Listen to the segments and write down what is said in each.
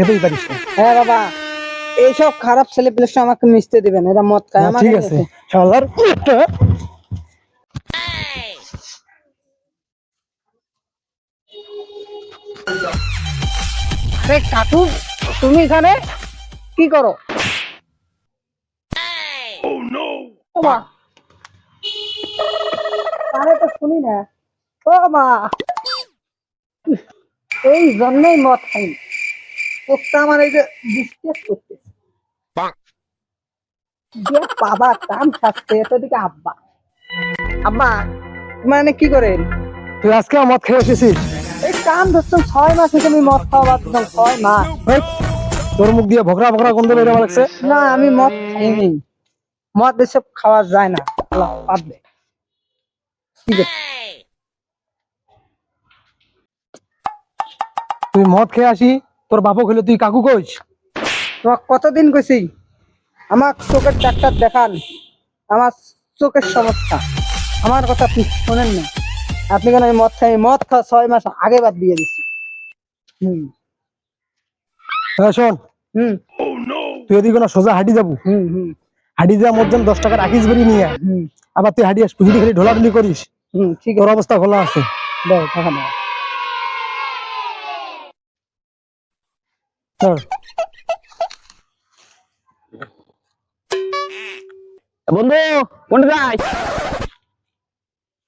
খেতেই পারিস না। হ্যাঁ বাবা, এইসব খারাপ ছেলে পেলে আমাকে মিশতে দিবেন, এরা মদ খায় হ্যাঁ, আমার ঠিক আছে শালার একটা। আরে কাকু, তুমি এখানে কি করো? বাবা, আরে তো শুনি না। ও মা, এই জন্যই মদ খাই। তোরটা আমার এই যে বিশ্বাস করতে বাবা কাম থাকছে এতদিকে আব্বা। আব্বা মানে কি করেন? তুই আজকে মদ খেয়ে এসেছিস? এই কাম ধরছেন 6 মাস হয়েছে আমি মদ খাওয়া বাদ দিলাম, 6 মাস। হেই, তোর মুখ দিয়ে ভোকরা ভোকরা গন্ধ বেরোবা লাগছে। না আমি মদ খাইনি, মদ এসব খাওয়া যায় না, আল্লাহ বাদ দে। ঠিক আছে, তুই মদ খেয়ে আসি, তোর বাপও খেলে তুই কাকু কইস? তোমাকে কতদিন কইছি আমার চোখের ডাক্তার দেখান, আমার চোখের সমস্যা, আমার কথা আপনি শোনেন না। আপনি কেন আমি মদ খাই? মদ খাওয়া 6 মাস আগে বাদ দিয়ে দিচ্ছি। হুম হ্যাঁ শোন, হুম তুই এদিকে না সোজা হাঁটি যাবো, হুম হুম হাঁটি যাওয়ার মধ্যে 10 টাকা রাখিস বেরিয়ে নিয়ে আয়। হুম আবার তুই হাঁটি আসবি, যদি খালি ঢোলাঢুলি করিস ঠিক তোর আছে, অবস্থা খোলা আছে। দাও টাকা দাও। চল। বন্ধু কোনটা যাইস?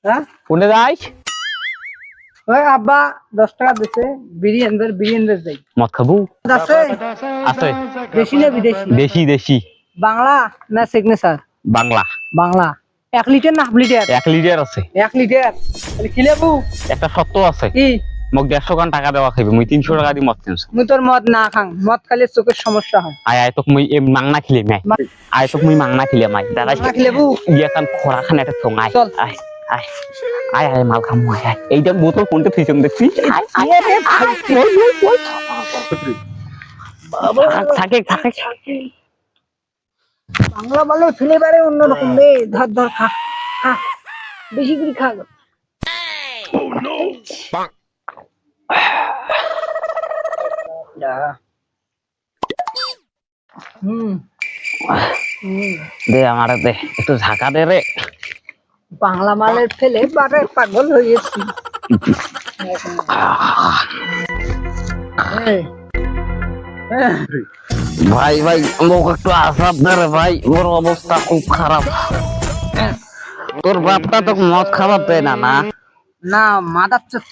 হ্যাঁ কোনটা যাইস? ওই আব্বা 10 টাকা দিছে, বিরিয়ানি যাই। মদ খাবো? আছে? আছে। দেশি না বিদেশি? দেশি দেশি। বাংলা না সিগনেচার? বাংলা। বাংলা। 1 লিটার না হাফ লিটার? 1 লিটার আছে। 1 লিটার খিলেবু একটা সত্য আছে, কি? মোক 150 খান টাকা দেওয়া খাইবে, মুই 300 টাকা দিয়ে মদ কিনছো। মুই তোর মদ না খাং, মদ খালে চোখের সমস্যা হয়। আয় আয় তোক মুই মাংনা খিলে মাই, আয় তোক মুই মাংনা খিলে মাই দাদা মাংনা খিলেবু? ইয়া কান খোরা খান একটা থং আয় চল। আয় আয় আয় আয় মাল খামু আয় আয়। এইটা বোতল কোনটা থইছম দেখছি? আয় আয় আরে ভাই, বল বাবা থাকে থাকে। বাংলা বলো ছেলে বারে অন্যরকম রে। ধর ধর খা, খা বেশি করে খা। হুম হুম দে আমার দে একটু ঝাঁকা দে রে। বাংলা মালের ফেলে বারে পাগল হয়েছি। ভাই ভাই মোক একটু আসাব দে রে ভাই, ওর অবস্থা খুব খারাপ। তোর বাপটা তো মদ খাবার দেয় না না? না মাদার চোদ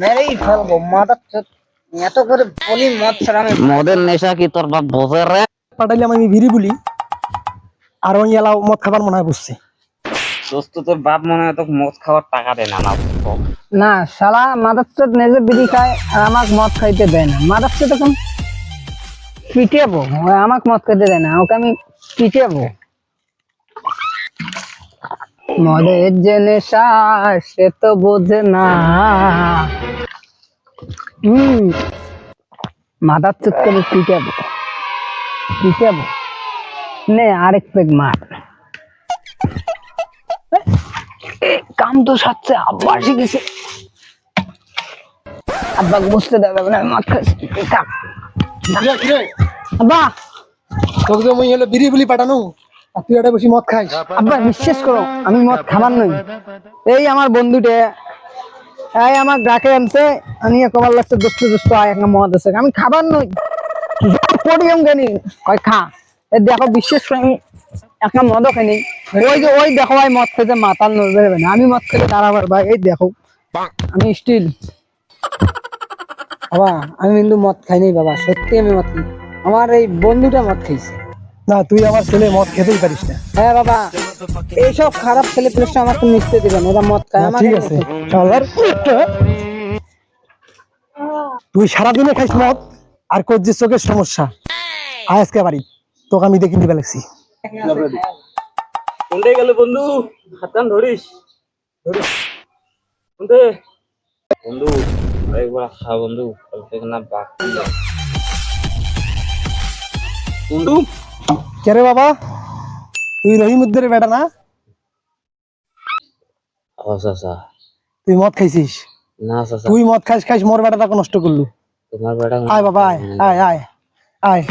মেরেই ফেলবো, মাদার চোদ। এত করে বলি মদ ছাড়া আমি মদের নেশা কি তোর বাপ বোঝে রে? পাঠাইলাম আমি বিড়ি বলি, আর ওই এলাও মদ খাবার মনে হয় বুঝছি। দোস্ত তোর বাপ মনে হয় তোকে মদ খাওয়ার টাকা দেয় না না? না শালা মাদার চোদ নিজে বিড়ি খায় আর আমাকে মদ খাইতে দেয় না। মাদার চোদ এখন পিটাবো, আমাকে মদ খাইতে দেয় না, ওকে আমি পিটাবো। মদের যে নেশা সে তো বোঝে না। মাদার চোদ করে পিটাবো, পিটাবো। নে আরেক পেগ মার। কাম তো সাচ্ছে, আব্বা শিখেছে। আব্বাকে বুঝতে দেবে না মদ খাচ্ছি। থাক। আব্বা, তোকে তো মুই হলো বিড়ি বলি পাঠানো, আর তুই এটা বসে মদ খাইস। আব্বা বিশ্বাস করো আমি মদ খাবার নই। এই আমার বন্ধুটে এই আমার ডাকে আনছে, আমি কবার লাগছে দোস্ত দোস্ত আয় একটা মদ আছে, আমি খাবার নই। পড়িয়াম জানি কয় খা। এ দেখো বিশ্বাস করে আমি একটা মদও খাইনি। ওই দেখো ভাই মদ খেতে মাতাল নড়বে না, আমি মদ খেতে দাঁড়াবার ভাই। এই দেখো আমি স্টিল। বাবা আমি কিন্তু মদ খাইনি বাবা, সত্যি আমি মদ খাই। আমার এই বন্ধুটা মদ খাইছে। না তুই আমার ছেলে মদ খেতেই পারিস না। হ্যাঁ বাবা, এইসব খারাপ ছেলে পেলে আমাকে মিশতে দিবেন, এরা মদ খায় হ্যাঁ, আমার। ঠিক আছে শালার একটা। তুই সারাদিনে খাইস মদ আর করছিস চোখের সমস্যা। আয় আজকে বাড়ি, তোকে আমি দেখে নিবে লাগছি। কোনটাই গেল বন্ধু? হাতান ধরিস ধরিস কোনটে বন্ধু? একবার খা বন্ধু, কালকে না বাকি বন্ধু। কে রে বাবা, তুই রহিমুদ্দের বেটা না? চাচা তুই মদ খাইছিস? না চাচা, তুই মদ খাইস খাইস মোর বেটাটাকে নষ্ট করলু। তোমার বেটা আয় বাবা আয় আয় আয়। আয়